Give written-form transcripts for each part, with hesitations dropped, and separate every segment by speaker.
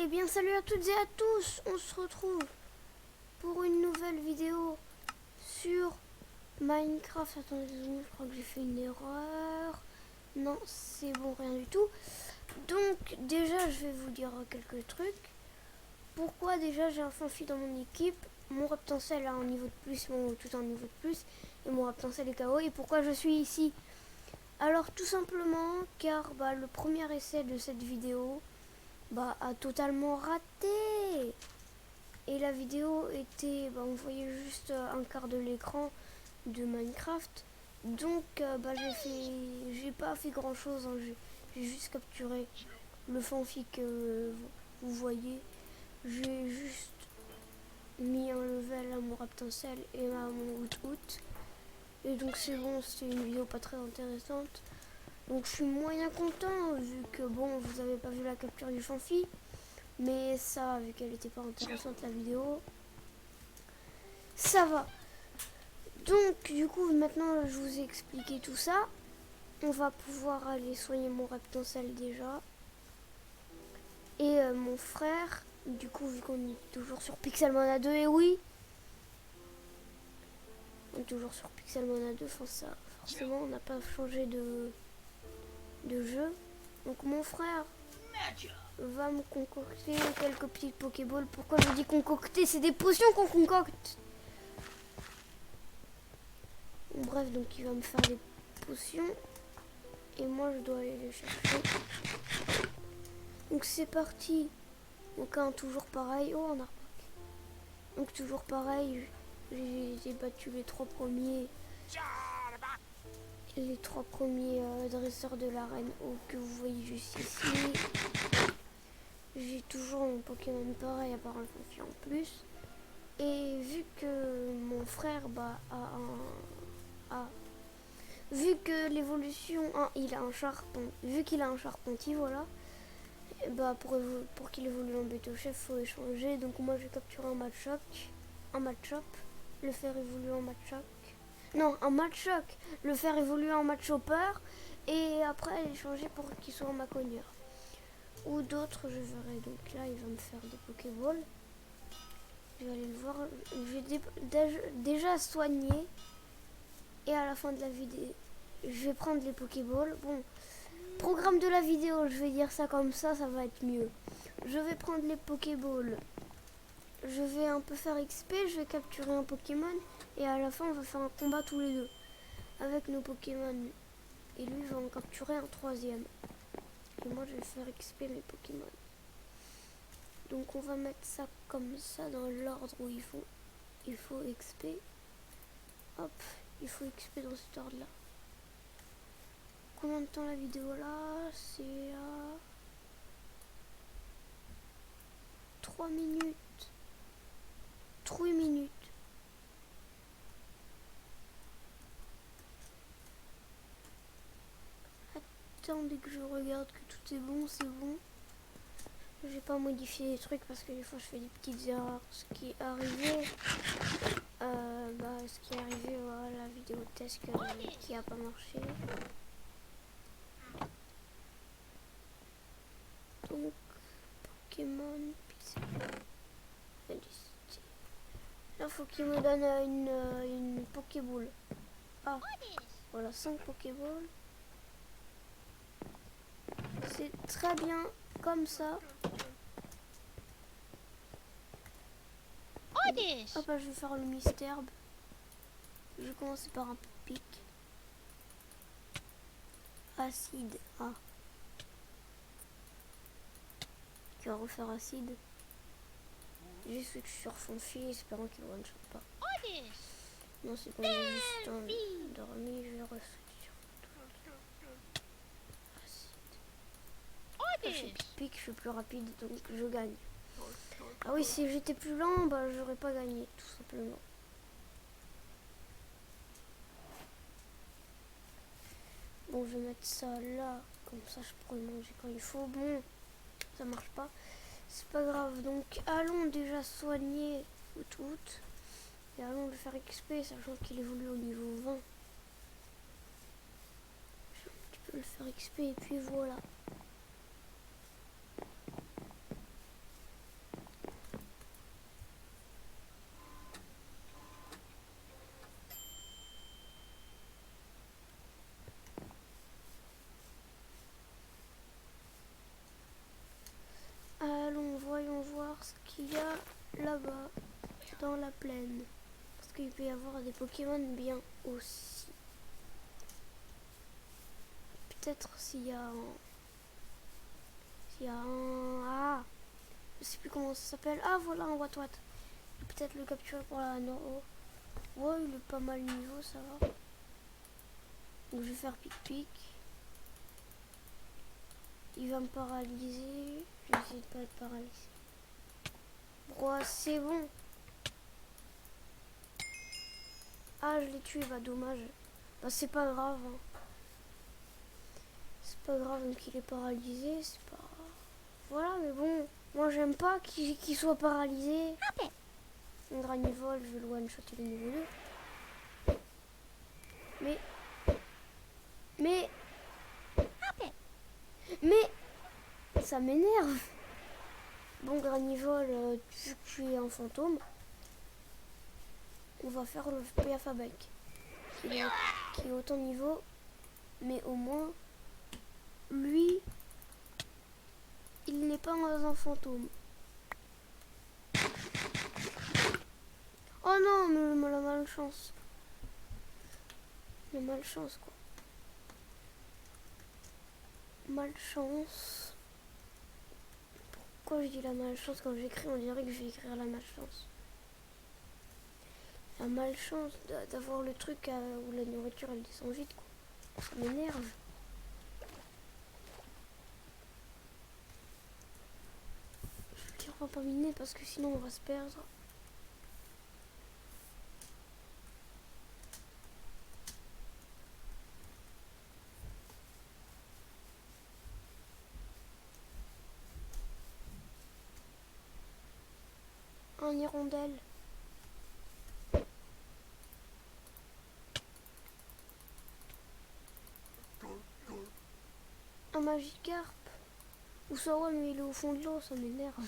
Speaker 1: bien salut à toutes et à tous, on se retrouve pour une nouvelle vidéo sur Minecraft. Attendez 2 secondes, je crois que j'ai fait une erreur. Non, c'est bon, rien du tout. Donc déjà je vais vous dire quelques trucs. Pourquoi déjà j'ai un Fanfi dans mon équipe, mon Reptencel a un niveau de plus, mon tout un niveau de plus, et mon Reptencel est KO. Et pourquoi je suis ici? Alors tout simplement car le premier essai de cette vidéo a totalement raté. Et la vidéo était, on voyait juste un quart de l'écran de Minecraft. Donc j'ai pas fait grand chose, hein. J'ai juste capturé le fanfic que vous voyez. J'ai juste mis un level à mon Reptencel et à mon Out. Et donc c'est bon, c'était une vidéo pas très intéressante. Donc je suis moyen content vu que vous avez pas vu la capture du fanfic. Mais ça, vu qu'elle était pas intéressante la vidéo, ça va. Donc du coup maintenant je vous ai expliqué tout ça. On va pouvoir aller soigner mon Reptencel déjà. Et mon frère, du coup vu qu'on est toujours sur Pixelmon 2, et oui, on est toujours sur Pixelmon 2, forcément on n'a pas changé de jeu. Donc mon frère va me concocter quelques petites Pokéballs. Pourquoi je dis concocter? C'est des potions qu'on concocte. Bref, donc il va me faire des potions. Et moi je dois aller les chercher. Donc c'est parti. Donc toujours pareil. Oh, on a remarqué. Donc toujours pareil. J'ai battu les 3 premiers. Les 3 premiers dresseurs de l'arène que vous voyez juste ici. J'ai toujours mon Pokémon pareil à part un Fanfi en plus. Et vu que mon frère vu que l'évolution il a un charpent, vu qu'il a un charpentier, voilà, pour qu'il évolue en Bétochef, faut échanger. Donc moi je vais capturer un Matchop, le faire évoluer en Matchop. Non, un Matchop, le faire évoluer en Matchopper et après l'échanger pour qu'il soit en Macogneur. Ou d'autres, je verrai. Donc là il va me faire des Pokéballs. Je vais aller le voir. Je vais déjà soigner. Et à la fin de la vidéo, je vais prendre les Pokéballs. Bon, programme de la vidéo, je vais dire ça comme ça va être mieux. Je vais prendre les Pokéballs. Je vais un peu faire XP, je vais capturer un Pokémon. Et à la fin, on va faire un combat tous les deux. Avec nos Pokémon. Et lui, va en capturer un 3e. Et moi, je vais faire XP mes Pokémon. Donc on va mettre ça comme ça dans l'ordre où il faut XP. Hop, il faut XP dans cet ordre là. Combien de temps la vidéo là? C'est à 3 minutes. 3 minutes. Attendez que je regarde que tout est bon, c'est bon. J'ai pas modifié les trucs parce que des fois je fais des petites erreurs. Ce qui est arrivé, voilà, la vidéo test qui a pas marché. Donc Pokémon Pixel. Là faut qu'il me donne une Pokéball. Ah, voilà, 5 Pokéballs. C'est très bien comme ça. Hop, je vais faire le mystère. Je vais commencer par un pic. Acide. Ah. Qui va refaire acide. J'ai switch sur Fanfi, espérant qu'il ne one-shot pas. Non, c'est bon, j'ai juste dormi, je vais re-switch sur acide. Là, j'ai pic, je suis plus rapide, donc je gagne. Ah oui, si j'étais plus lent, j'aurais pas gagné, tout simplement. Bon, je vais mettre ça là, comme ça je pourrais manger quand il faut. Bon, ça marche pas, c'est pas grave. Donc allons déjà soigner tout. Et allons le faire XP, sachant qu'il évolue au niveau 20. Je vais un petit peu le faire XP et puis voilà. ce qu'il y a là-bas, dans la plaine. Parce qu'il peut y avoir des Pokémon bien aussi. Peut-être s'il y a un... Ah, je sais plus comment ça s'appelle. Ah, voilà un Watwat. Peut-être le capturer pour la Noro. Ouais, il est pas mal niveau, ça va. Donc je vais faire pic-pic. Il va me paralyser. Je vais essayer de pas être paralysé. Ouais, c'est bon. Ah, je l'ai tué, bah dommage. Bah c'est pas grave. Hein. C'est pas grave, donc il est paralysé. C'est pas... Voilà, mais bon. Moi j'aime pas qu'il soit paralysé. Un granivole, je vais le one-shotter le niveau 2. Mais ça m'énerve. Bon, granivole, vu que tu es un fantôme, on va faire le PFABEC qui est autant niveau, mais au moins lui il n'est pas un fantôme. Oh non, mais la malchance. La malchance quoi. Malchance. Pourquoi je dis la malchance quand j'écris? On dirait que je vais écrire la malchance. La malchance d'avoir le truc où la nourriture elle descend vite quoi. Ça m'énerve. Je vais pas miner parce que sinon on va se perdre. Un hirondelle. Un Magikarp. Ou ça ouais mais il est au fond de l'eau, ça m'énerve.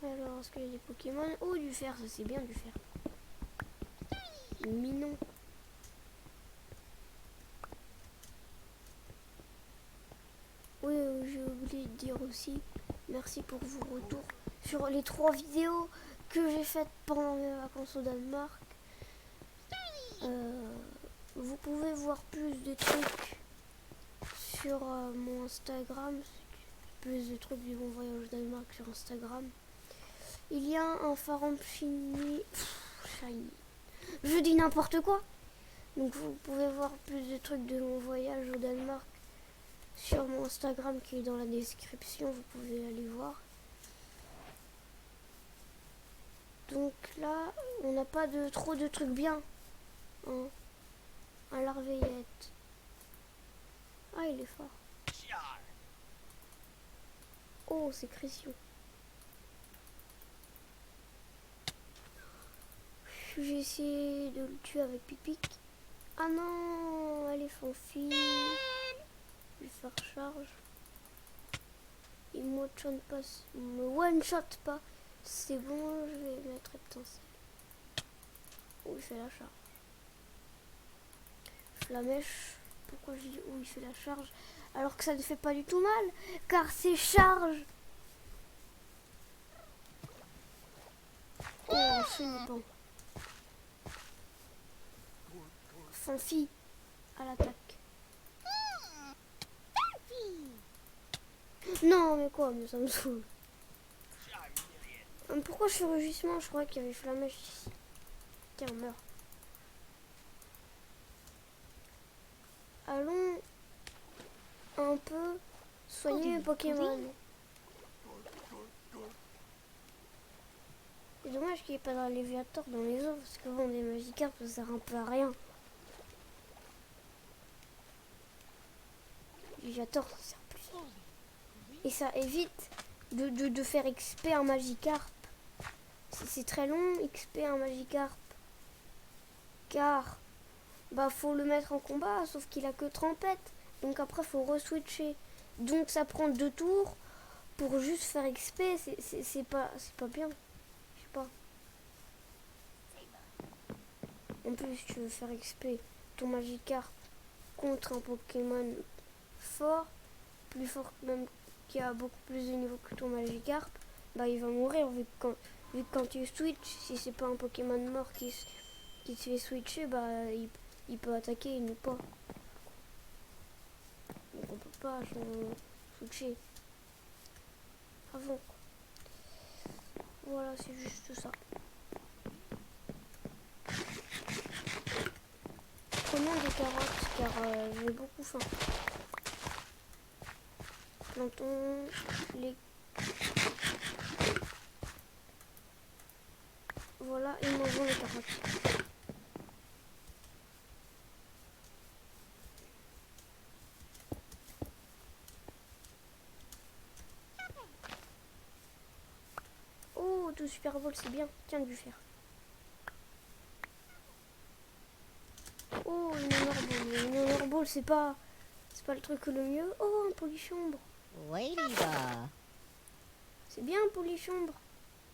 Speaker 1: Alors est-ce qu'il y a des Pokémon? Oh du fer, ça c'est bien du fer. Mignon. Oui, j'ai oublié de dire aussi, merci pour vos retours sur les 3 vidéos que j'ai faites pendant mes vacances au Danemark. Vous pouvez voir plus de trucs sur mon Instagram, plus de trucs du bon voyage au Danemark sur Instagram. Il y a un phare shiny. Je dis n'importe quoi. Donc vous pouvez voir plus de trucs de mon voyage au Danemark sur mon Instagram qui est dans la description, vous pouvez aller voir. Donc là, on n'a pas trop de trucs bien. Hein. Un larveillette. Ah, il est fort. Oh, c'est Cression. J'ai essayé de le tuer avec Pipic. Ah non, elle est fanfille. Je vais faire charge. Il me one-shot pas. C'est bon, je vais mettre étincelle. Oh, il fait la charge. Flamèche. Pourquoi je dis oh, il fait la charge alors que ça ne fait pas du tout mal car c'est charge. Oh, bon. Fanfille à l'attaque. Non mais quoi, mais ça me saoule. Pourquoi je fais rugissement? Je croyais qu'il y avait Flamèche ici. Tiens, meurt. Allons un peu soigner mes Pokémon. C'est dommage qu'il n'y ait pas d'un Léviator dans les eaux, parce que bon, des Magikarp, ça sert un peu à rien. Léviator, ça sert plus. Et ça évite de faire XP un Magikarp. C'est très long, XP un Magikarp. Car, bah, faut le mettre en combat, sauf qu'il a que Trempette. Donc après, faut re-switcher. Donc ça prend 2 tours pour juste faire XP. C'est pas bien. Je sais pas. En plus, tu veux faire XP ton Magikarp contre un Pokémon fort, plus fort même qui a beaucoup plus de niveau que ton Magikarp, bah il va mourir vu que quand tu switches, si c'est pas un Pokémon mort qui te fait switcher, bah il peut attaquer et nous pas. Donc on peut pas switcher avant. Voilà, c'est juste ça. Prenons des carottes car j'ai beaucoup faim. Plantons les... Voilà, et mangeons les carottes. Oh, tout Super Ball, c'est bien. Tiens, du fer. Oh, une Honor Ball. Une Honor Ball, c'est pas le truc le mieux. Oh, un Polychambre.
Speaker 2: Ladybug.
Speaker 1: C'est bien un Polychambre.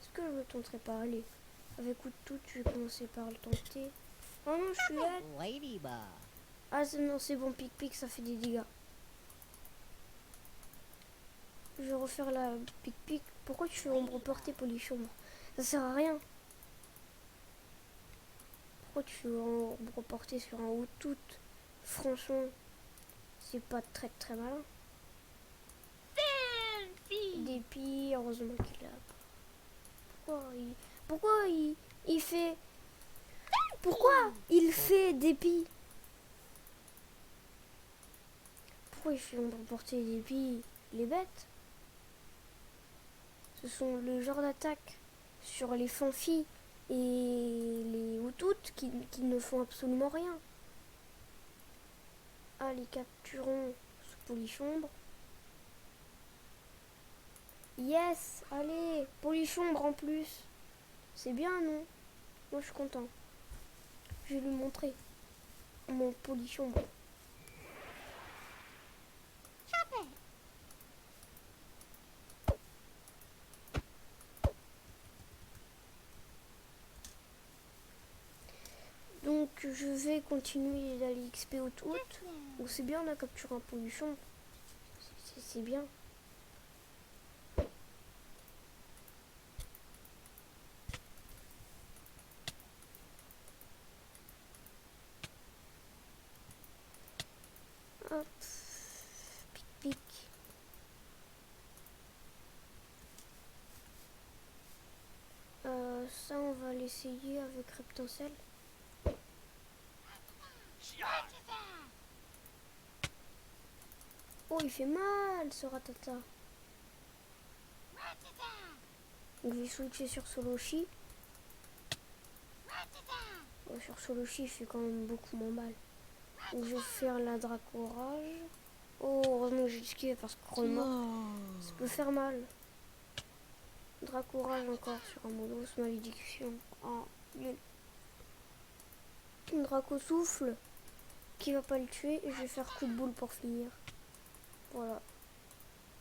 Speaker 1: Est-ce que je le tenterai pas? Allez, avec coup de tout, je vais commencer par le tenter. Oh non, je suis là.
Speaker 2: Ladybug.
Speaker 1: Ah non, c'est bon, pic-pic, ça fait des dégâts. Je vais refaire la pic-pic. Pourquoi tu fais ombre portée Polychambre? Ça sert à rien. Pourquoi tu fais ombre portée sur un haut tout? Franchement, c'est pas très très malin. Dépit, heureusement qu'il a. Pourquoi il fait. Pourquoi il fait dépit? Pourquoi il fait ombre portée dépit? Il est bête. Ce sont le genre d'attaque sur les fanfis et les Hutus qui ne font absolument rien. Allez, capturons ce Polychambre. Yes, allez, Polychambre en plus. C'est bien, non? Moi, je suis content. Je vais lui montrer mon Polychambre. Donc, je vais continuer d'aller XP au tout. Oh, c'est bien, on a capturé un Polychambre. C'est bien. Hop. Pic, pic. Ça, on va l'essayer avec Reptincelle. Oh, il fait mal, ce Ratata. Donc, je vais switcher sur Soloshi. Oh, sur Soloshi, il fait quand même beaucoup moins mal. Donc, je vais faire la Dracorage. Oh, heureusement que j'ai esquivé parce que Chronomorph, ça peut faire mal. Dracorage encore sur un Molos, malédiction. Oh, nul. Draco souffle qui va pas le tuer et je vais faire coup de boule pour finir. Voilà.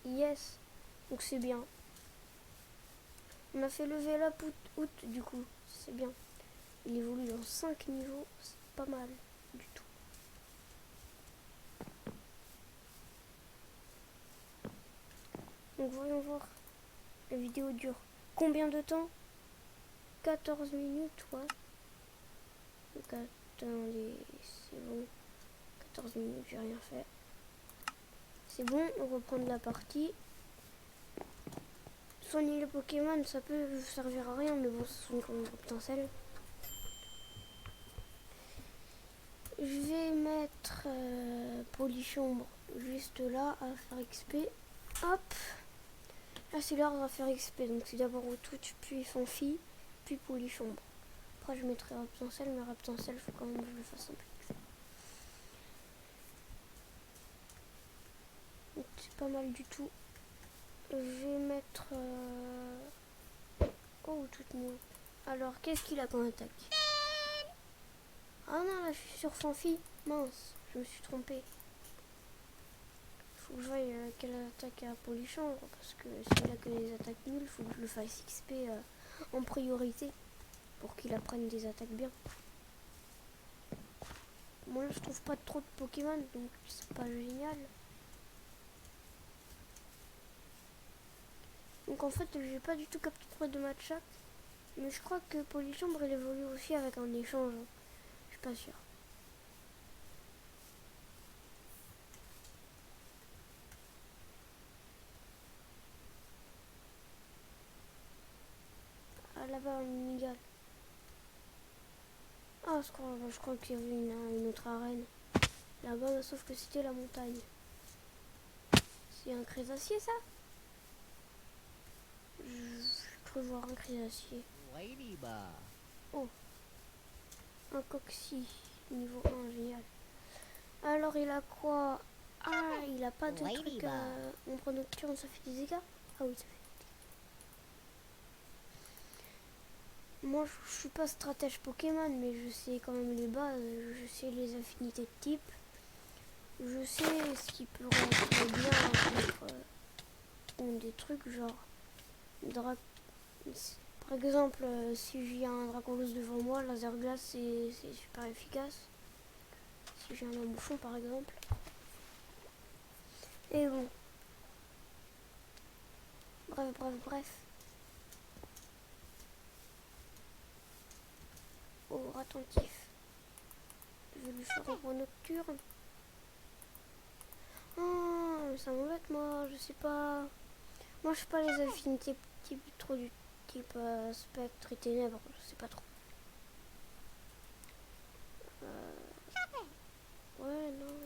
Speaker 1: Yes. Donc c'est bien. On a fait level up out du coup. C'est bien. Il évolue dans 5 niveaux. C'est pas mal du tout. Donc voyons voir. La vidéo dure combien de temps? 14 minutes, ouais. Donc attendez, c'est bon. 14 minutes, j'ai rien fait. C'est bon, on reprend de la partie. Soigner les Pokémon, ça peut servir à rien, mais bon, ce sont quand même potentiels. Je vais mettre Polychambre juste là à faire XP. Hop. Là, c'est l'ordre à faire XP. Donc, c'est d'abord au tout, puis Fanfi, puis Polychambre. Après, je mettrai Reptincelle, mais Reptincelle, il faut quand même que je le fasse un peu XP. Donc, c'est pas mal du tout. Je vais mettre. Oh, toute mouille. Alors, qu'est-ce qu'il a comme attaque? Ah non, là, je suis sur Fanfi. Mince, je me suis trompée. Faut que je voie quelle attaque à Polychambre, parce que s'il a que des attaques nulles, faut que je le fasse XP en priorité pour qu'il apprenne des attaques bien. Moi là je trouve pas trop de Pokémon, donc c'est pas génial. Donc en fait, j'ai pas du tout capturé de match. Mais je crois que Polychambre il évolue aussi avec un échange. Je suis pas sûr. Ah, là-bas, un minigal. Ah, je crois qu'il y avait une autre arène. Là-bas, sauf que c'était la montagne. C'est un crétacier, ça? Je peux voir un crétacier.
Speaker 2: Ladybug.
Speaker 1: Oh, un coccyx. Niveau 1, génial. Alors, il a quoi? Ah, il a pas de truc ombre nocturne, ça fait des dégâts? Ah oui, ça fait. Moi, je suis pas stratège Pokémon, mais je sais quand même les bases. Je sais les affinités de type. Je sais ce qui pourrait être bien contre des trucs genre par exemple, si j'ai un Dracolos devant moi, laser glace c'est super efficace. Si j'ai un bouchon par exemple. Et bon. Bref. Oh, attentif. Je vais lui faire un point nocturne. Oh, ça m'embête moi, je sais pas. Moi je sais pas les affinités type trop du type spectre et ténèbres, je sais pas trop. Ouais, non.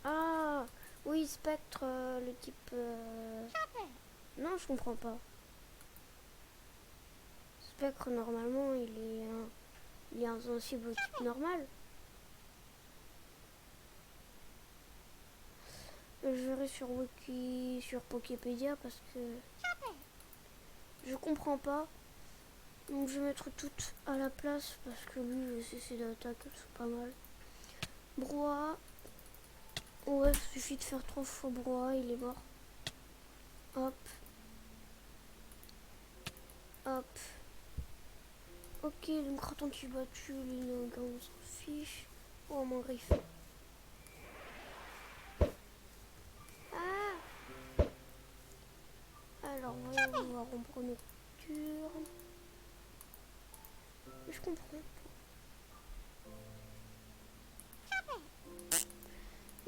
Speaker 1: Ah, oui, spectre, le type. Non, je comprends pas. Spectre, normalement, il est insensible au type normal. Je verrai sur Wiki, sur Poképédia parce que je comprends pas. Donc je vais mettre toutes à la place parce que lui, ses d'attaque, elles sont pas mal. Brouhaha. Ouais, il suffit de faire 3 fois Brouhaha, il est mort. Hop. Hop. Ok, donc quand tu battu, les gars, on s'en fiche. Oh, mon griffe. Ah. Alors, voyons voir ombre nocturne. Je comprends.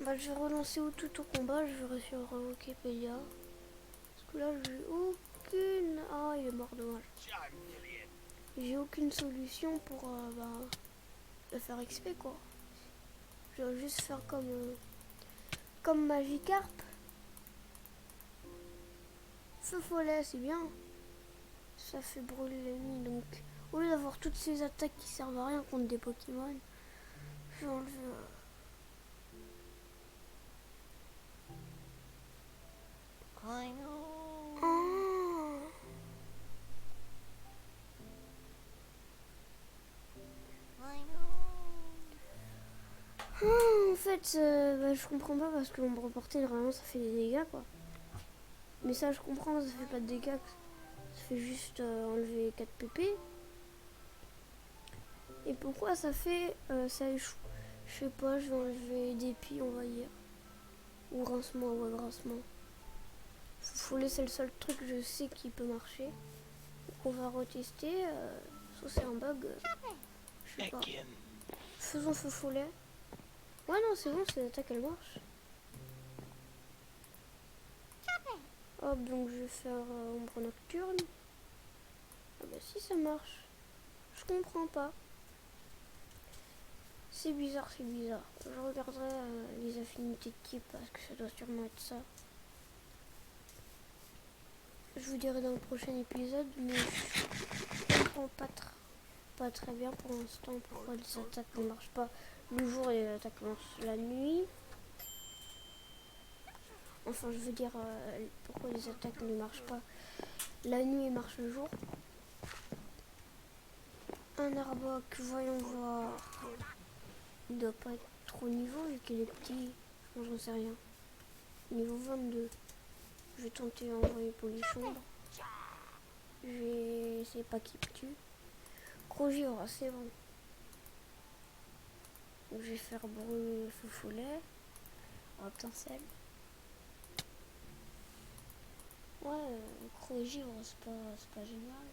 Speaker 1: Bah, je vais relancer tout au combat. Je verrai sur Wikipédia. Parce que là, j'ai aucune. Ah, il est mort, dommage. J'ai aucune solution pour le faire XP quoi. Je vais juste faire comme Magikarp. Feu follet, c'est bien. Ça fait brûler l'ennemi. Donc, au lieu d'avoir toutes ces attaques qui servent à rien contre des Pokémon, je vais enlever.
Speaker 2: I know.
Speaker 1: Ah.
Speaker 2: I know.
Speaker 1: Ah, en fait, je comprends pas parce que l'ombre portée, normalement, ça fait des dégâts quoi. Mais ça, je comprends, ça fait pas de dégâts. Ça fait juste enlever 4 pp. Et pourquoi ça fait ça échoue? Je sais pas, je vais enlever dépit, on va dire. Ou grincement, ouais, grincement. Faut laisser le seul truc que je sais qui peut marcher. Donc on va retester. Soit c'est un bug. Je sais pas. Faisons feu follet. Ouais, non, c'est bon, cette attaque elle marche. Hop, donc je vais faire ombre nocturne. Ah bah si ça marche. Je comprends pas. C'est bizarre, c'est bizarre. Je regarderai les affinités de type parce que ça doit sûrement être ça. Je vous dirai dans le prochain épisode, mais je comprends pas très bien pour l'instant pourquoi les attaques ne marchent pas le jour et les attaques marchent la nuit. Enfin, je veux dire pourquoi les attaques ne marchent pas la nuit et marchent le jour. Un Arbok, voyons voir. Il doit pas être trop niveau vu qu'il est petit. Non, j'en sais rien. Niveau 22. Je vais tenter d'envoyer Polychambre. Je vais essayer pas qu'il me tue. Crogivore, c'est bon. Donc, je vais faire brûler feu follet. Étincelle. Ouais, trop et givre, c'est pas génial.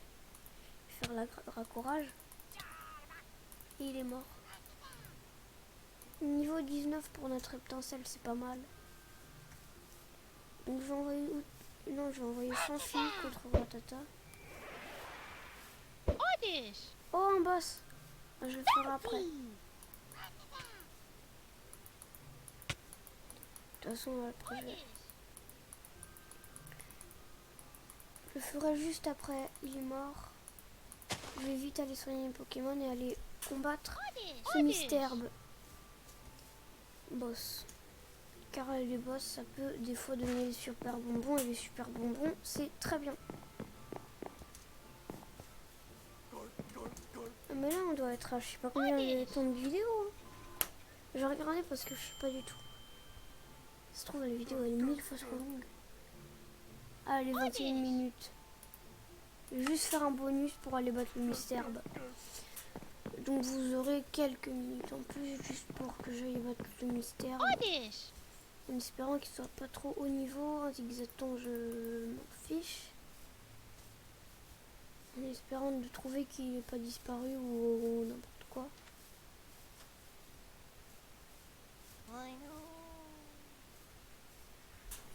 Speaker 1: Faire la raccourage. Et il est mort. Niveau 19 pour notre étincelle, c'est pas mal. Donc je vais envoyer... Non, je vais envoyer sans fil contre Ratata.
Speaker 2: Oddish.
Speaker 1: Oh, un boss. Je le ferai après. De toute façon, après, je le ferai juste après. Il est mort. Je vais vite aller soigner les Pokémon et aller combattre ce mystère boss. Car les boss, ça peut des fois donner des super bonbons. Et les super bonbons, c'est très bien. Mais là, on doit être à je sais pas combien de temps de vidéo. Hein. J'ai regardé parce que je sais pas du tout. Ça se trouve, la vidéo elle est 1000 fois trop longue. Ah, elle est 21 minutes. Je vais juste faire un bonus pour aller battre le mystère. Donc vous aurez quelques minutes en plus juste pour que j'aille battre le mystère. En espérant qu'il soit pas trop haut niveau. Un zigzaton, je m'en fiche. En espérant de trouver qu'il n'est pas disparu ou n'importe quoi.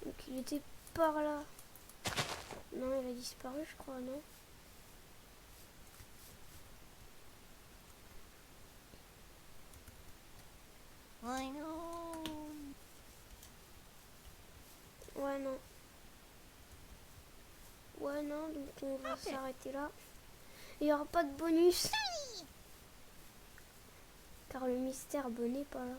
Speaker 1: Donc il était par là. Non, il a disparu, je crois, non?
Speaker 2: I know.
Speaker 1: Ouais, non. Ouais, non, donc on va s'arrêter là. Il n'y aura pas de bonus. Car le mystère n'est pas là.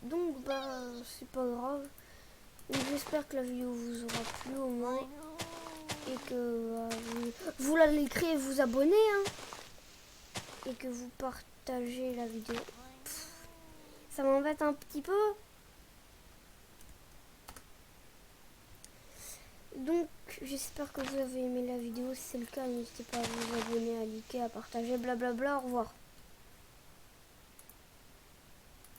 Speaker 1: Donc, bah, c'est pas grave. J'espère que la vidéo vous aura plu au moins. Et que vous la likerez et vous abonnez. Hein, et que vous partagez la vidéo. Ça m'embête un petit peu. Donc, j'espère que vous avez aimé la vidéo. Si c'est le cas, n'hésitez pas à vous abonner, à liker, à partager, blablabla. Au revoir.